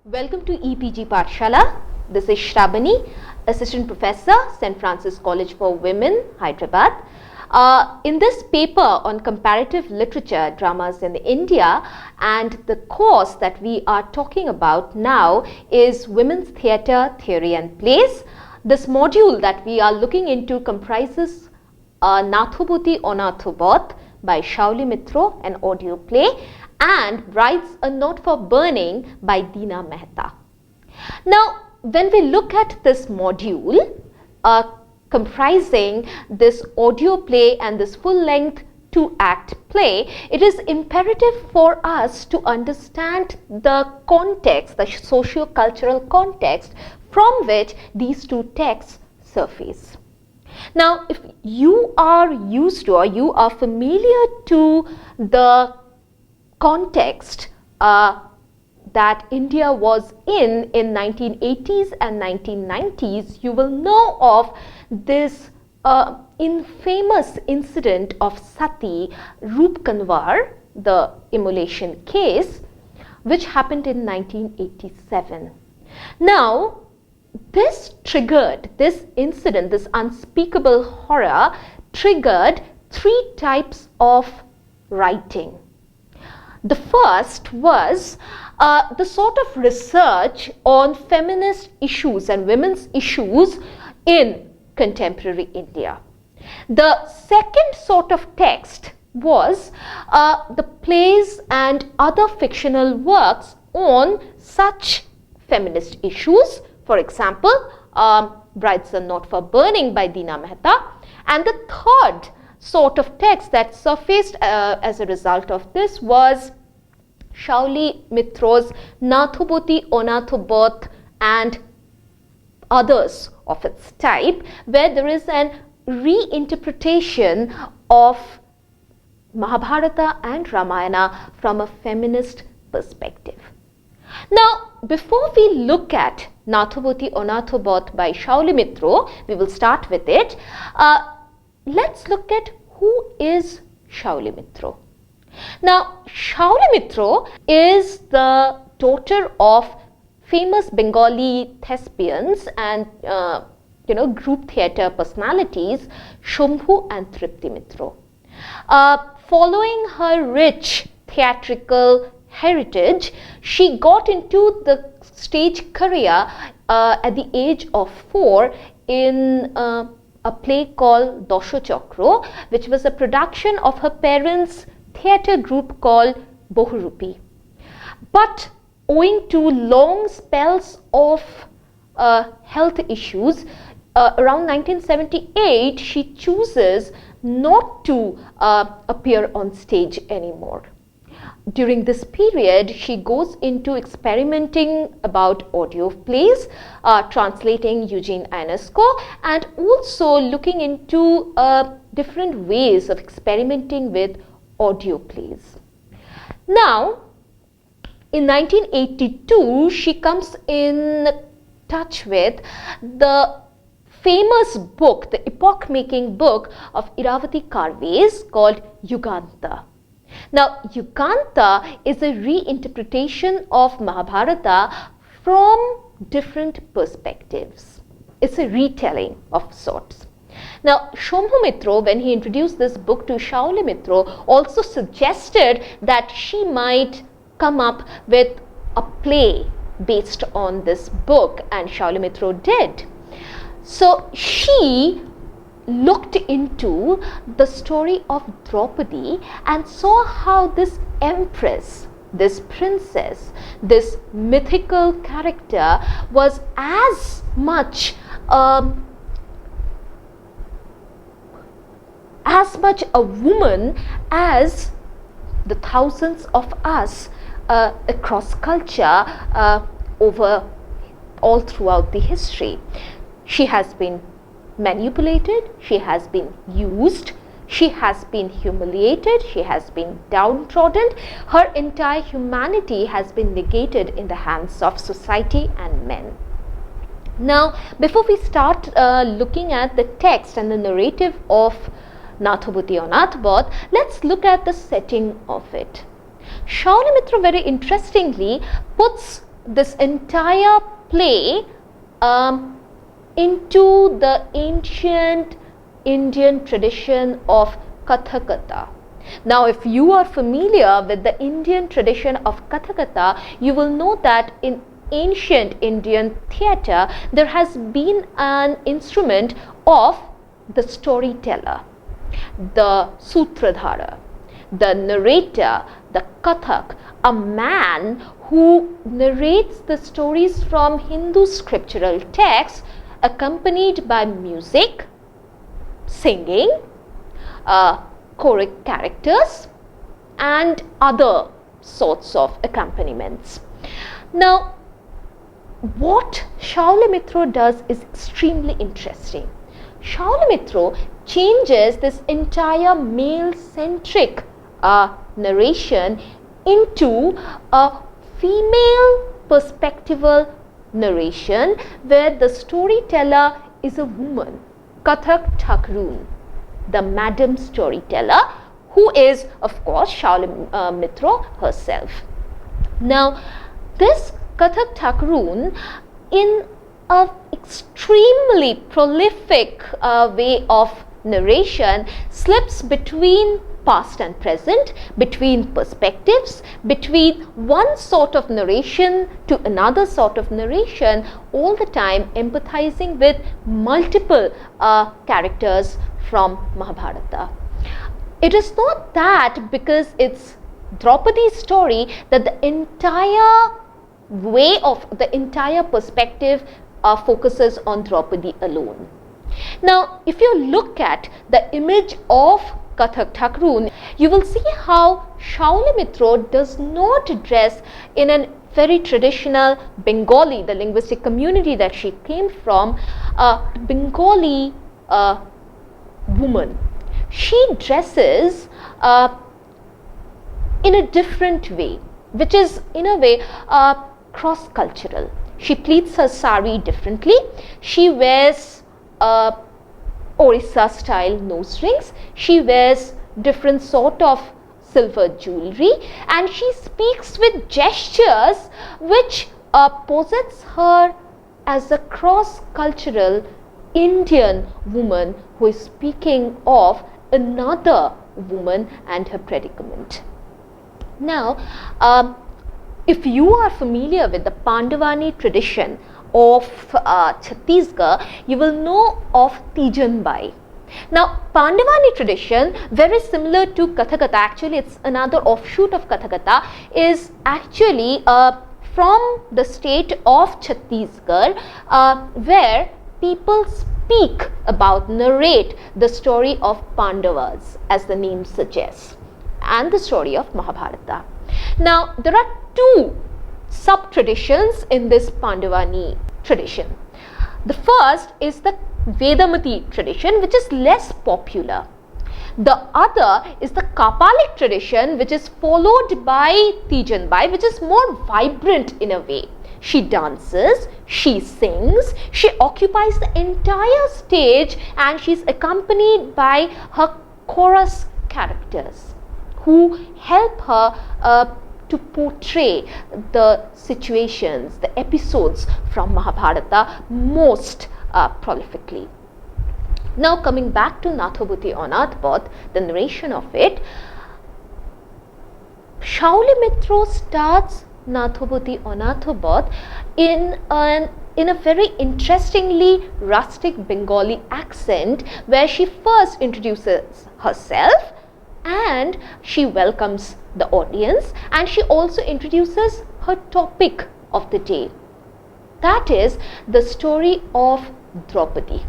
Welcome to Epg Pathshala. This is Shrabani, Assistant Professor, St. Francis College for Women, Hyderabad. In this paper on comparative literature, dramas in India, and the course that we are talking about now is Women's Theatre, Theory and Plays. This module that we are looking into comprises Natuboti or Natuboti by Shaoli Mitro, an audio play, and Brides Are Not for Burning by Dina Mahita. Now, when we look at this module comprising this audio play and this full-length 2-act play, it is imperative for us to understand the context, the socio-cultural context from which these two texts surface. Now, if you are used to or you are familiar to the context that India was in 1980s and 1990s, you will know of this infamous incident of Sati Roop Kanwar, the immolation case, which happened in 1987. Now, this incident, this unspeakable horror, triggered 3 types of writing. The first was the sort of research on feminist issues and women's issues in contemporary India. The second sort of text was the plays and other fictional works on such feminist issues. For example, Brides Are Not for Burning by Dina Mahita. And the third sort of text that surfaced as a result of this was Shaoli Mitro's Natuboti or Natuboti and others of its type, where there is an reinterpretation of Mahabharata and Ramayana from a feminist perspective. Now, before we look at Natuboti or Natuboti by Shaoli Mitro, we will start with it. Let's look at who is Shaoli Mitro. Now, Shaoli Mitro is the daughter of famous Bengali thespians and group theatre personalities Shambhu and Tripti Mitro. Following her rich theatrical heritage, she got into the stage career at the age of 4 in a play called Sociocultural, which was a production of her parents' theatre group called Bohurupi. But owing to long spells of health issues, around 1978, she chooses not to appear on stage anymore. During this period, she goes into experimenting about audio plays, translating Eugene Ionesco, and also looking into different ways of experimenting with audio plays. Now, in 1982, she comes in touch with the famous book, the epoch-making book of Iravati Karve's called Yuganta. Now, Yuganta is a reinterpretation of Mahabharata from different perspectives. It's a retelling of sorts. Now, Shambhu Mitro, when he introduced this book to Shaoli Mitro, also suggested that she might come up with a play based on this book, and Shaoli Mitro did. So, she looked into the story of Draupadi and saw how this empress, this princess, this mythical character was as much a woman as the thousands of us across culture over all throughout the history. She has been manipulated, she has been used, she has been humiliated, she has been downtrodden. Her entire humanity has been negated in the hands of society and men. Now, before we start looking at the text and the narrative of Natuboti or Natuboti, let's look at the setting of it. Shaoli Mitro very interestingly puts this entire play into the ancient Indian tradition of Katakata. Now, if you are familiar with the Indian tradition of Katakata, you will know that in ancient Indian theatre, there has been an instrument of the storyteller, the sutradhara, the narrator, the Kathak, a man who narrates the stories from Hindu scriptural texts accompanied by music, singing, choric characters and other sorts of accompaniments. Now, what Shaoli Mitro does is extremely interesting. Shaoli Mitro changes this entire male-centric narration into a female perspectival narration where the storyteller is a woman, Kathak Thakurun, the madam storyteller, who is of course Shaoli Mitro herself. Now, this Kathak Thakurun, in an extremely prolific way of narration, slips between past and present, between perspectives, between one sort of narration to another sort of narration, all the time empathizing with multiple characters from Mahabharata. It is not that because it's Draupadi's story that the entire way of the entire perspective focuses on Draupadi alone. Now, if you look at the image of Kathak Thakurun, you will see how Shaoli Mitro does not dress in a very traditional Bengali, the linguistic community that she came from, Bengali woman. She dresses in a different way, which is in a way cross-cultural. She pleats her sari differently. She wears Orissa style nose rings. She wears different sort of silver jewelry, and she speaks with gestures which posits her as a cross-cultural Indian woman who is speaking of another woman and her predicament. Now, if you are familiar with the Pandavani tradition of Chhattisgarh, you will know of Tijanbai. Now, Pandavani tradition, very similar to Katakata, actually it's another offshoot of Katakata, is actually from the state of Chhattisgarh, where people speak about, narrate the story of Pandavas, as the name suggests, and the story of Mahabharata. Now, there are two sub-traditions in this Pandavani tradition. The first is the Vidya-mitra tradition, which is less popular. The other is the Kapalik tradition, which is followed by Tijanbai, which is more vibrant in a way. She dances, she sings, she occupies the entire stage, and she is accompanied by her chorus characters who help her to portray the situations, the episodes from Mahabharata most prolifically. Now, coming back to Natuboti or Natubot, the narration of it, Shaoli Mitro starts Natuboti or Natubot in a very interestingly rustic Bengali accent, where she first introduces herself and she welcomes the audience, and she also introduces her topic of the day. That is the story of Draupadi.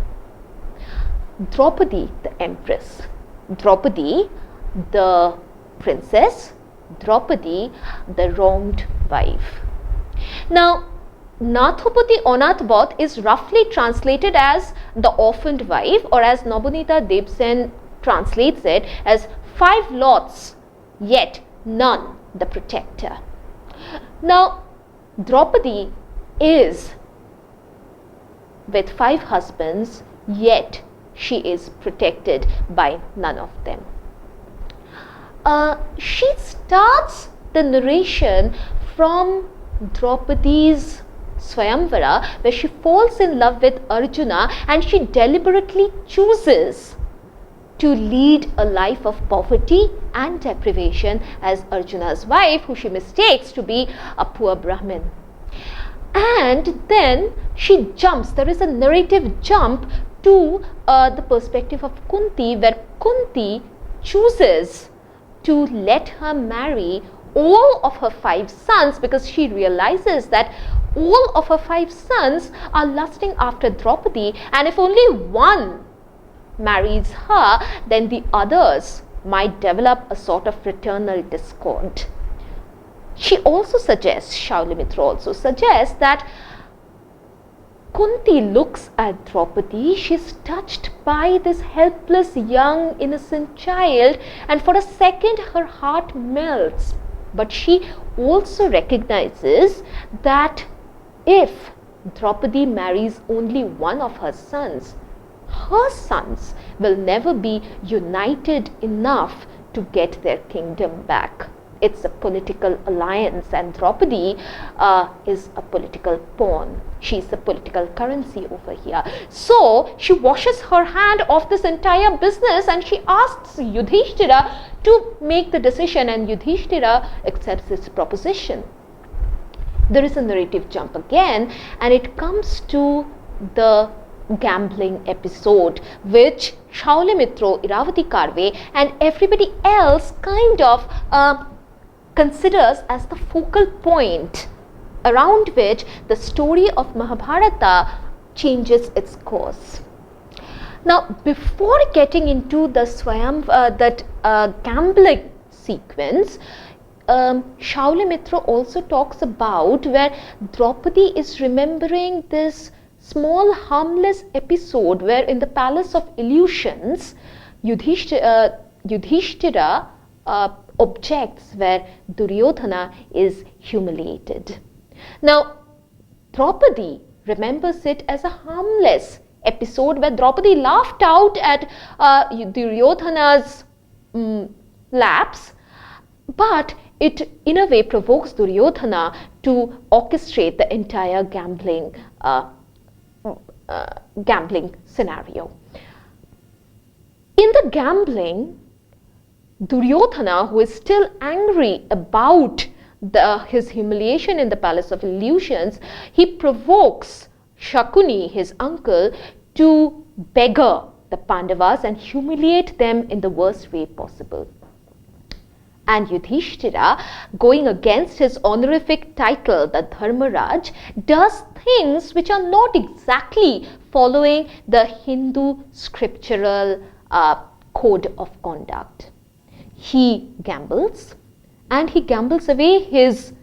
Draupadi, the empress. Draupadi, the princess. Draupadi, the wronged wife. Now, Natuboti or Natubot is roughly translated as the orphaned wife, or as Nobunita Debsen translates it as 5 lots, yet none the protector. Now, Draupadi is with 5 husbands, yet she is protected by none of them. She starts the narration from Draupadi's Swayamvara, where she falls in love with Arjuna and she deliberately chooses to lead a life of poverty and deprivation as Arjuna's wife, who she mistakes to be a poor Brahmin. And then she jumps, there is a narrative jump to the perspective of Kunti, where Kunti chooses to let her marry all of her 5 sons, because she realizes that all of her 5 sons are lusting after Draupadi, and if only one marries her, then the others might develop a sort of fraternal discord. She also suggests, Shaoli Mitro also suggests, that Kunti looks at Draupadi, she's touched by this helpless young innocent child, and for a second her heart melts. But she also recognizes that if Draupadi marries only one of her sons will never be united enough to get their kingdom back. It's a political alliance, and Draupadi is a political pawn. She's a political currency over here. So she washes her hand off this entire business and she asks Yudhishthira to make the decision, and Yudhishthira accepts this proposition. There is a narrative jump again, and it comes to the gambling episode, which Shaoli Mitro, Iravati Karve and everybody else kind of considers as the focal point around which the story of Mahabharata changes its course. Now, before getting into the gambling sequence, Shaoli Mitro also talks about where Draupadi is remembering this small harmless episode where in the Palace of Illusions, Yudhishthira objects where Duryodhana is humiliated. Now, Draupadi remembers it as a harmless episode where Draupadi laughed out at Duryodhana's lapse, but it in a way provokes Duryodhana to orchestrate the entire gambling scenario. In the gambling, Duryodhana, who is still angry about his humiliation in the Palace of Illusions, he provokes Shakuni, his uncle, to beggar the Pandavas and humiliate them in the worst way possible. And Yudhishthira, going against his honorific title, the Dharmaraj, does things which are not exactly following the Hindu scriptural code of conduct. He gambles, and he gambles away his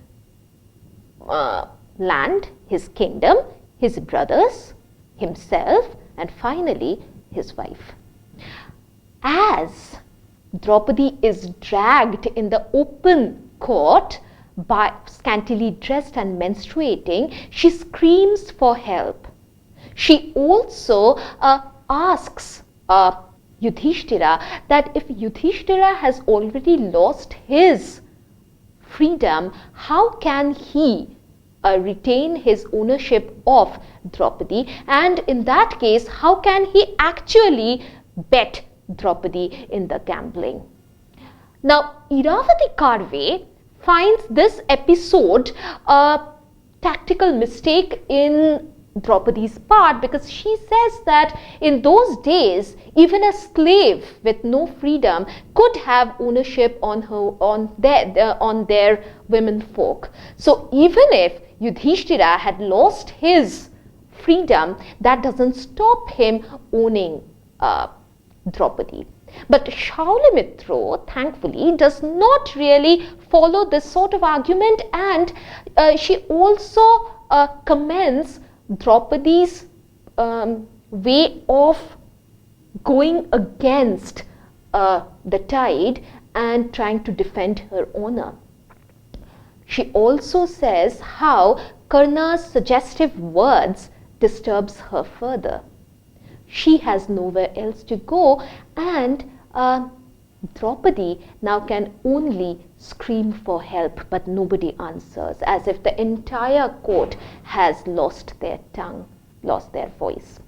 land, his kingdom, his brothers, himself, and finally his wife. As Draupadi is dragged in the open court, by scantily dressed and menstruating, she screams for help. She also asks Yudhishthira that if Yudhishthira has already lost his freedom, how can he retain his ownership of Draupadi, and in that case, how can he actually bet Draupadi in the gambling? Now, Iravati Karve finds this episode a tactical mistake in Draupadi's part, because she says that in those days even a slave with no freedom could have ownership on their women folk. So even if Yudhishthira had lost his freedom, that doesn't stop him owning Draupadi. But Shaoli Mitro, thankfully, does not really follow this sort of argument, and she also commends Draupadi's way of going against the tide and trying to defend her honor. She also says how Karna's suggestive words disturbs her further. She has nowhere else to go, and Draupadi now can only scream for help, but nobody answers, as if the entire court has lost their tongue, lost their voice.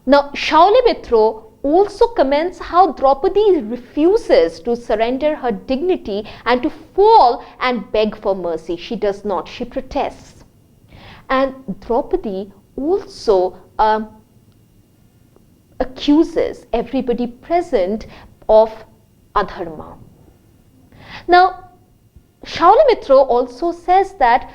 Now, Shaoli Mitro also comments how Draupadi refuses to surrender her dignity and to fall and beg for mercy. She does not, she protests. And Draupadi also accuses everybody present of adharma. Now, Shaoli Mitro also says that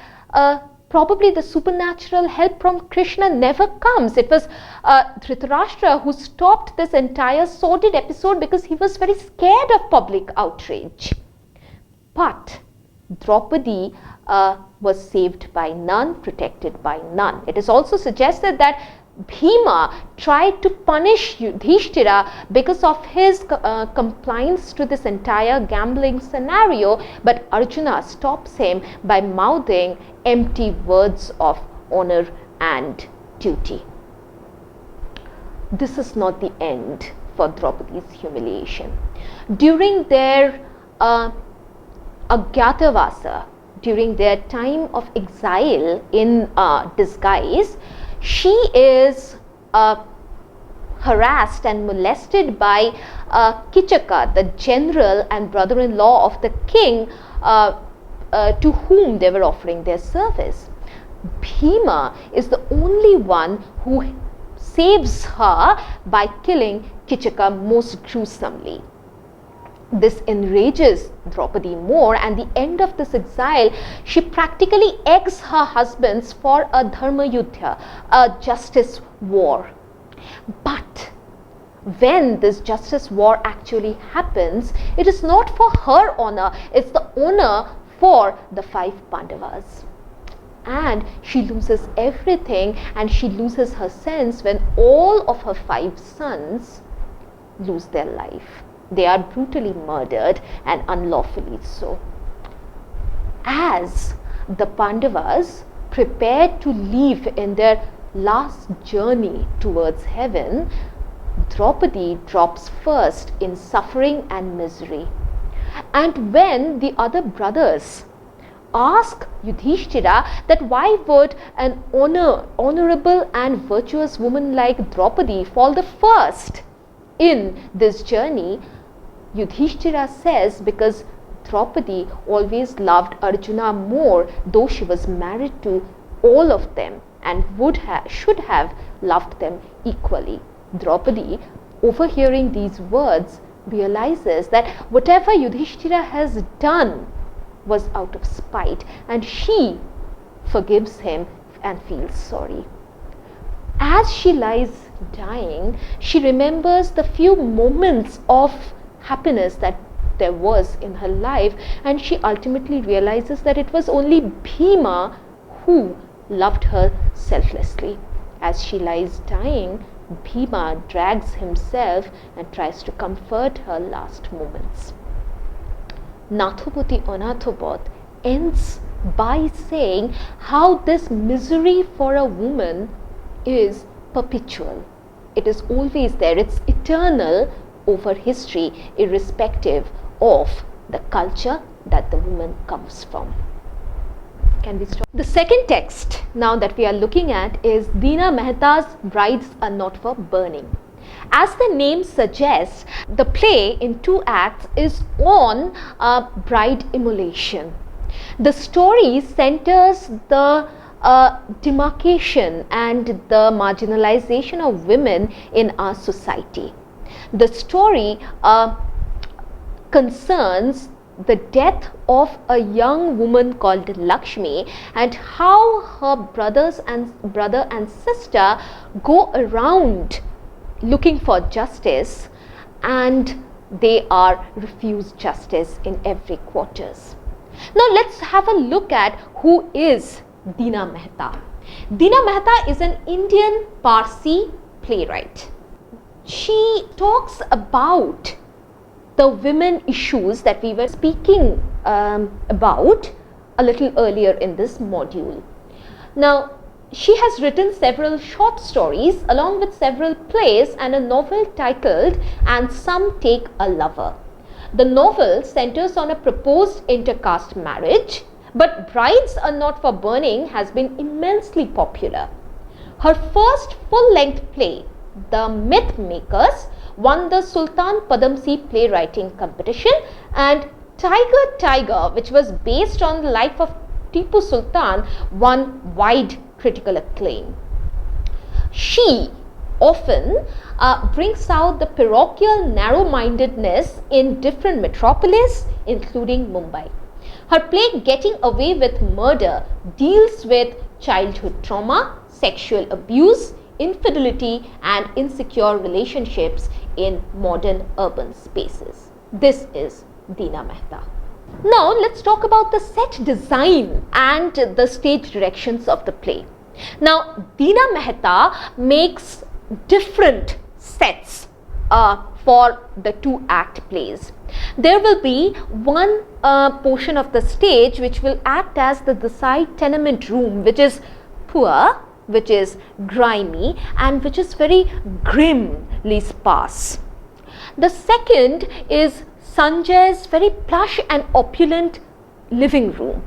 probably the supernatural help from Krishna never comes. It was Dhritarashtra who stopped this entire sordid episode because he was very scared of public outrage. But Draupadi was saved by none, protected by none. It is also suggested that Bhima tried to punish Yudhishthira because of his compliance to this entire gambling scenario, but Arjuna stops him by mouthing empty words of honor and duty. This is not the end for Draupadi's humiliation. During their Agyatavasa, during their time of exile in disguise, she is harassed and molested by Kichaka, the general and brother-in-law of the king, to whom they were offering their service. Bhima is the only one who saves her by killing Kichaka most gruesomely. This enrages Draupadi more, and the end of this exile, she practically eggs her husbands for a dharma yuddha, a justice war. But when this justice war actually happens, it is not for her honor, it's the honor for the 5 Pandavas. And she loses everything, and she loses her sense when all of her 5 sons lose their life. They are brutally murdered, and unlawfully so. As the Pandavas prepare to leave in their last journey towards heaven, Draupadi drops first in suffering and misery. And when the other brothers ask Yudhishthira that why would an honorable and virtuous woman like Draupadi fall the first in this journey, Yudhishthira says because Draupadi always loved Arjuna more, though she was married to all of them and should have loved them equally. Draupadi, overhearing these words, realizes that whatever Yudhishthira has done was out of spite, and she forgives him and feels sorry. As she lies dying, she remembers the few moments of happiness that there was in her life, and she ultimately realizes that it was only Bhima who loved her selflessly. As she lies dying, Bhima drags himself and tries to comfort her last moments. Natuboti Anatobot ends by saying how this misery for a woman is perpetual. It is always there. It's eternal over history, irrespective of the culture that the woman comes from. Can we stop? The second text now that we are looking at is Dina Mahita's Brides Are Not for Burning. As the name suggests, the play in 2 acts is on bride immolation. The story centers the demarcation and the marginalization of women in our society. The story concerns the death of a young woman called Lakshmi and how her brother and sister go around looking for justice, and they are refused justice in every quarters. Now let's have a look at who is Dina Mahita. Dina Mahita is an Indian Parsi playwright. She talks about the women issues that we were speaking about a little earlier in this module. Now, she has written several short stories along with several plays and a novel titled And Some Take a Lover. The novel centers on a proposed intercaste marriage, but Brides Are Not for Burning has been immensely popular. Her first full-length play, The Myth Makers, won the Sultan Padamsee playwriting competition, and Tiger Tiger, which was based on the life of Tipu Sultan, won wide critical acclaim. She often brings out the parochial narrow-mindedness in different metropolis, including Mumbai. Her play Getting Away with Murder deals with childhood trauma, sexual abuse, infidelity and insecure relationships in modern urban spaces. This is Dina Mahita. Now let's talk about the set design and the stage directions of the play. Now Dina Mahita makes different sets for the two-act plays. There will be one portion of the stage which will act as the Desai tenement room, which is poor, which is grimy and which is very grimly sparse. The second is Sanjay's very plush and opulent living room.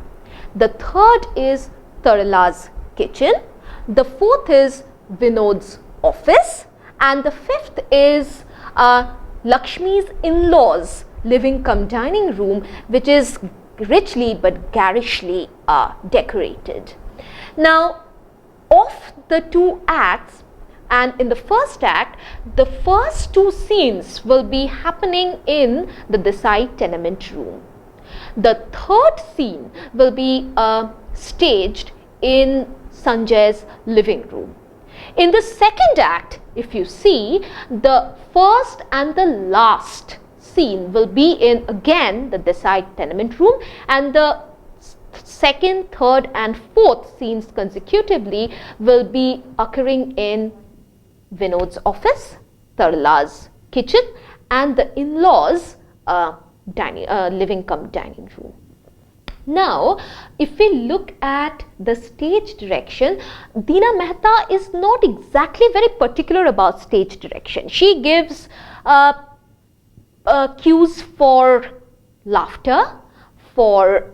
The third is Tarala's kitchen. The fourth is Vinod's office. And the fifth is Lakshmi's in-laws living cum dining room, which is richly but garishly decorated. Now, of the two acts, and in the first act, the first two scenes will be happening in the Desai tenement room. The third scene will be staged in Sanjay's living room. In the second act, if you see, the first and the last scene will be in again the Desai tenement room, and the second, third and fourth scenes consecutively will be occurring in Vinod's office, Tarala's kitchen and the in-laws living cum dining room. Now, if we look at the stage direction, Dina Mahita is not exactly very particular about stage direction. She gives cues for laughter, for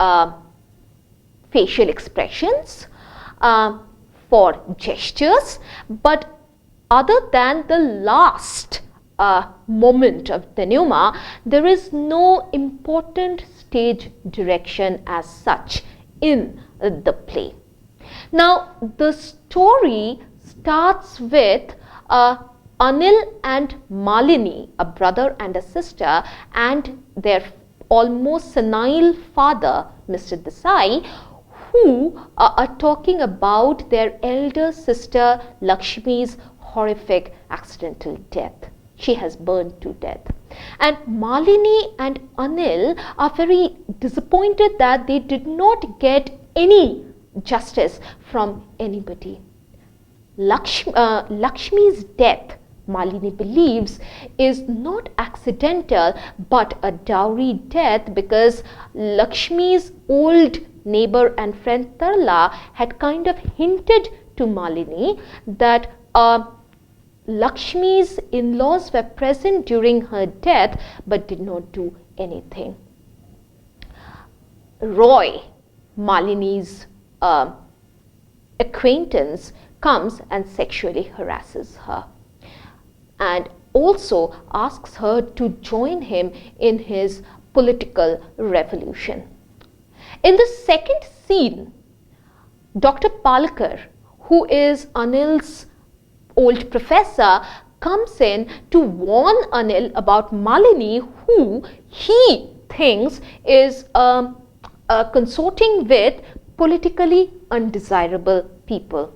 facial expressions, for gestures, but other than the last moment of denouement, there is no important stage direction as such in the play. Now, the story starts with Anil and Malini, a brother and a sister, and their almost senile father, Mr. Desai, who are talking about their elder sister Lakshmi's horrific accidental death. She has burned to death. And Malini and Anil are very disappointed that they did not get any justice from anybody. Lakshmi's death, Malini believes, is not accidental but a dowry death, because Lakshmi's old neighbor and friend Tarala had kind of hinted to Malini that Lakshmi's in-laws were present during her death but did not do anything. Roy, Malini's acquaintance, comes and sexually harasses her and also asks her to join him in his political revolution. In the second scene, Dr. Palkar, who is Anil's old professor, comes in to warn Anil about Malini, who he thinks is consorting with politically undesirable people.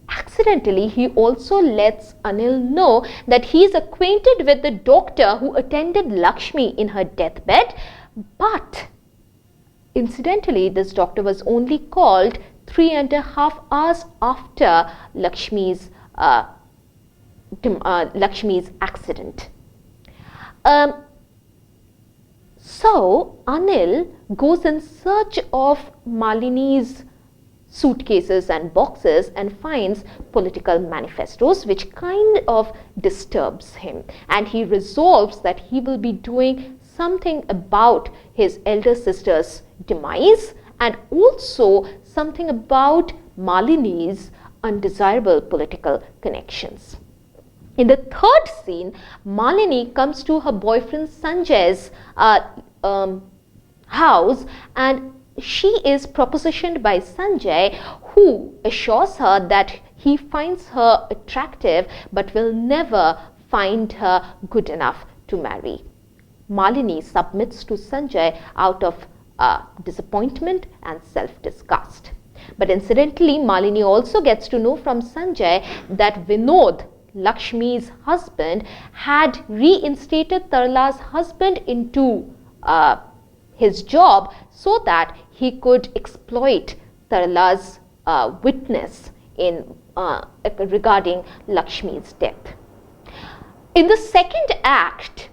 Accidentally, he also lets Anil know that he is acquainted with the doctor who attended Lakshmi in her deathbed, but incidentally, this doctor was only called 3.5 hours after Lakshmi's accident. So Anil goes in search of Malini's suitcases and boxes and finds political manifestos, which kind of disturbs him, and he resolves that he will be doing something about his elder sister's demise and also something about Malini's undesirable political connections. In the third scene, Malini comes to her boyfriend Sanjay's house, and she is propositioned by Sanjay, who assures her that he finds her attractive but will never find her good enough to marry. Malini submits to Sanjay out of disappointment and self-disgust. But incidentally, Malini also gets to know from Sanjay that Vinod, Lakshmi's husband, had reinstated Tarla's husband into his job so that he could exploit Tarla's witness in regarding Lakshmi's death. In the second act,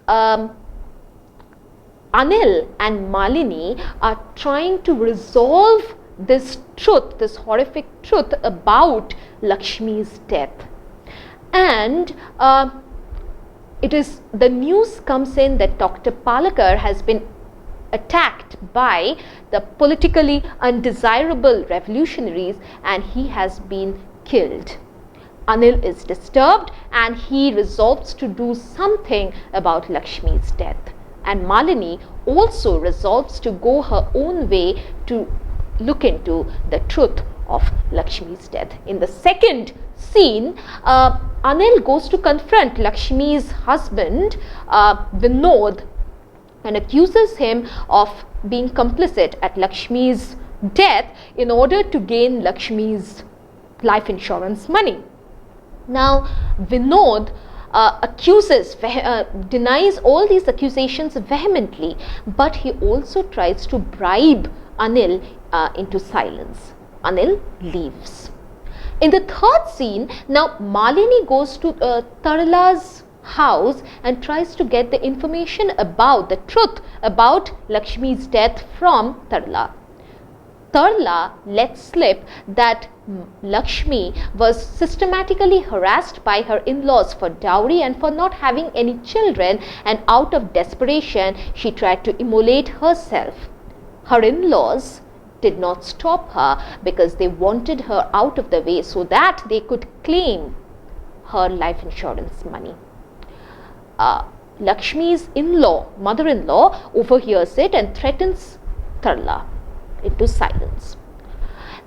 Anil and Malini are trying to resolve this truth, this horrific truth about Lakshmi's death. And the news comes in that Dr. Palekar has been attacked by the politically undesirable revolutionaries and he has been killed. Anil is disturbed and he resolves to do something about Lakshmi's death. And Malini also resolves to go her own way to look into the truth of Lakshmi's death. In the second scene, Anil goes to confront Lakshmi's husband, Vinod, and accuses him of being complicit at Lakshmi's death in order to gain Lakshmi's life insurance money. Now, Vinod denies all these accusations vehemently, but he also tries to bribe Anil into silence. Anil leaves. In the third scene, now Malini goes to Tarla's house and tries to get the information about the truth about Lakshmi's death from Tarla. Tarla lets slip that Lakshmi was systematically harassed by her in-laws for dowry and for not having any children, and out of desperation she tried to immolate herself. Her in-laws did not stop her because they wanted her out of the way so that they could claim her life insurance money. Lakshmi's mother-in-law overhears it and threatens Tarla into silence.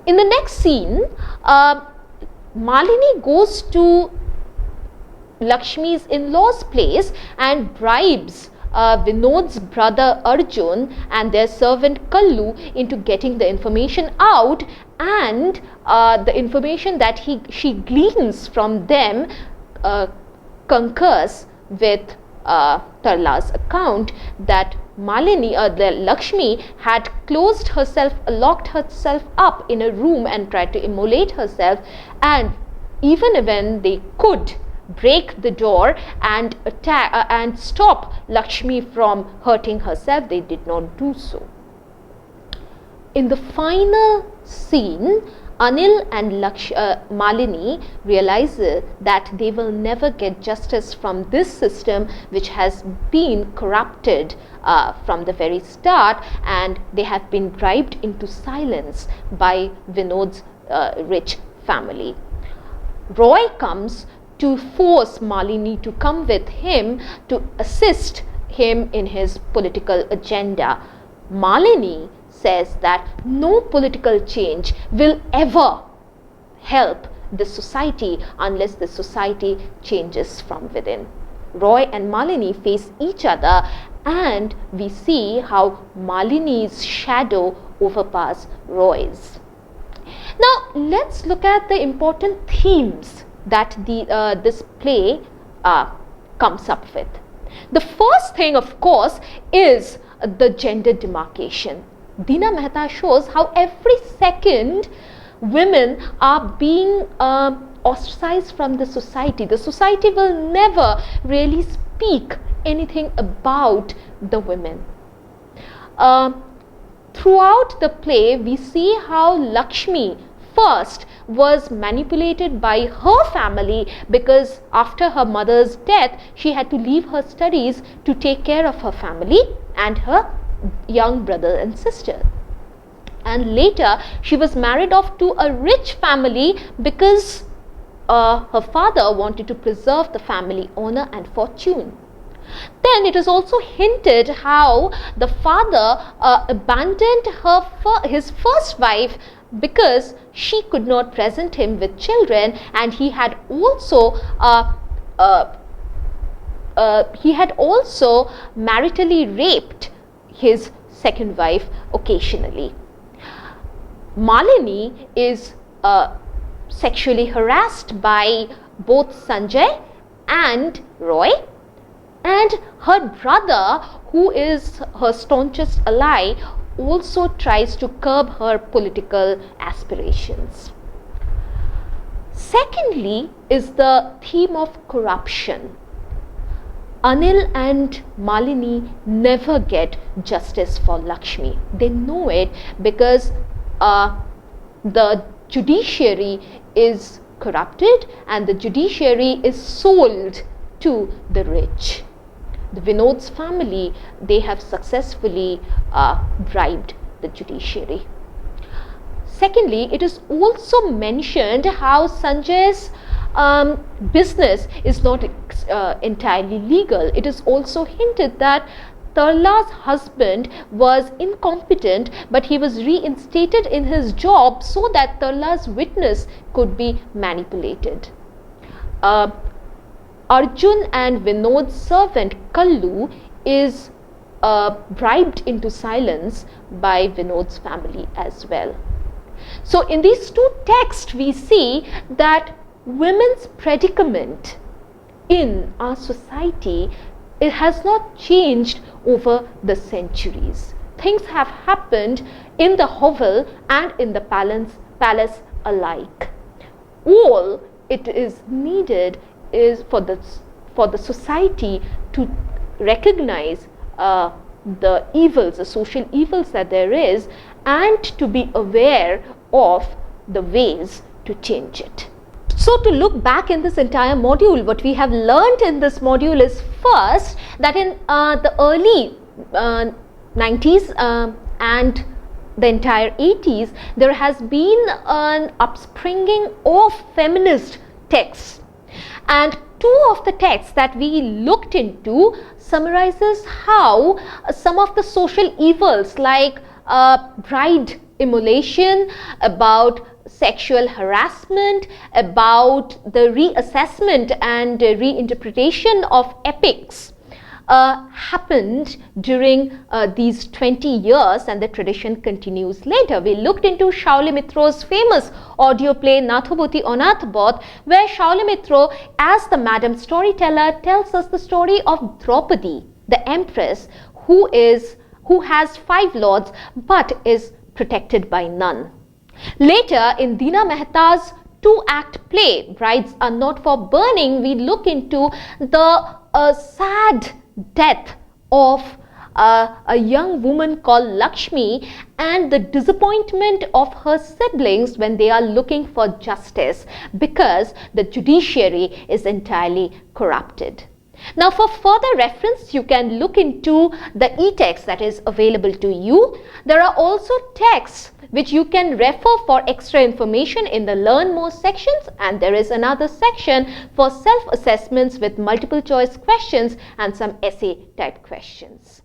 In the next scene, Malini goes to Lakshmi's in-law's place and bribes Vinod's brother Arjun and their servant Kallu into getting the information out, and the information that she gleans from them concurs with Tarla's account that Lakshmi had locked herself up in a room and tried to immolate herself, and even when they could break the door and attack and stop Lakshmi from hurting herself, they did not do so. In the final scene, Anil and Malini realize that they will never get justice from this system which has been corrupted from the very start, and they have been bribed into silence by Vinod's rich family. Roy comes to force Malini to come with him to assist him in his political agenda. Malini says that no political change will ever help the society unless the society changes from within. Roy and Malini face each other, and we see how Malini's shadow overpowers Roy's. Now, let's look at the important themes that this play comes up with. The first thing, of course, is the gender demarcation. Dina Mahita shows how every second women are being ostracized from the society. The society will never really speak anything about the women. Throughout the play, we see how Lakshmi first was manipulated by her family, because after her mother's death she had to leave her studies to take care of her family and her young brother and sister. And later she was married off to a rich family because her father wanted to preserve the family honor and fortune. Then it is also hinted how the father abandoned his first wife because she could not present him with children, and he had also maritally raped his second wife occasionally. Malini is sexually harassed by both Sanjay and Roy, and her brother, who is her staunchest ally, also tries to curb her political aspirations. Secondly is the theme of corruption. Anil and Malini never get justice for Lakshmi. They know it because the judiciary is corrupted and the judiciary is sold to the rich. The Vinod's family, they have successfully bribed the judiciary. Secondly, it is also mentioned how Sanjay's business is not entirely legal. It is also hinted that Tarla's husband was incompetent, but he was reinstated in his job so that Tarla's witness could be manipulated. Arjun and Vinod's servant Kallu is bribed into silence by Vinod's family as well. So in these two texts we see that women's predicament in our society, it has not changed over the centuries. Things have happened in the hovel and in the palace alike. All it is needed is for the society to recognize the evils, the social evils that there is, and to be aware of the ways to change it. So to look back in this entire module, what we have learned in this module is first that in the early 90s and the entire 80s, there has been an upspringing of feminist texts. And two of the texts that we looked into summarizes how some of the social evils like bride immolation, about sexual harassment, about the reassessment and reinterpretation of epics happened during these 20 years, and the tradition continues later. We looked into Shaoli Mitro's famous audio play Natuboti or Natubot, where Shaoli Mitro, as the madam storyteller, tells us the story of Draupadi, the empress, who has 5 lords but is protected by none. Later in Dina Mahita's 2-act play Brides Are Not for Burning, we look into the sad death of a young woman called Lakshmi and the disappointment of her siblings when they are looking for justice because the judiciary is entirely corrupted. Now, for further reference, you can look into the e-text that is available to you. There are also texts which you can refer for extra information in the Learn More sections, and there is another section for self-assessments with multiple choice questions and some essay type questions.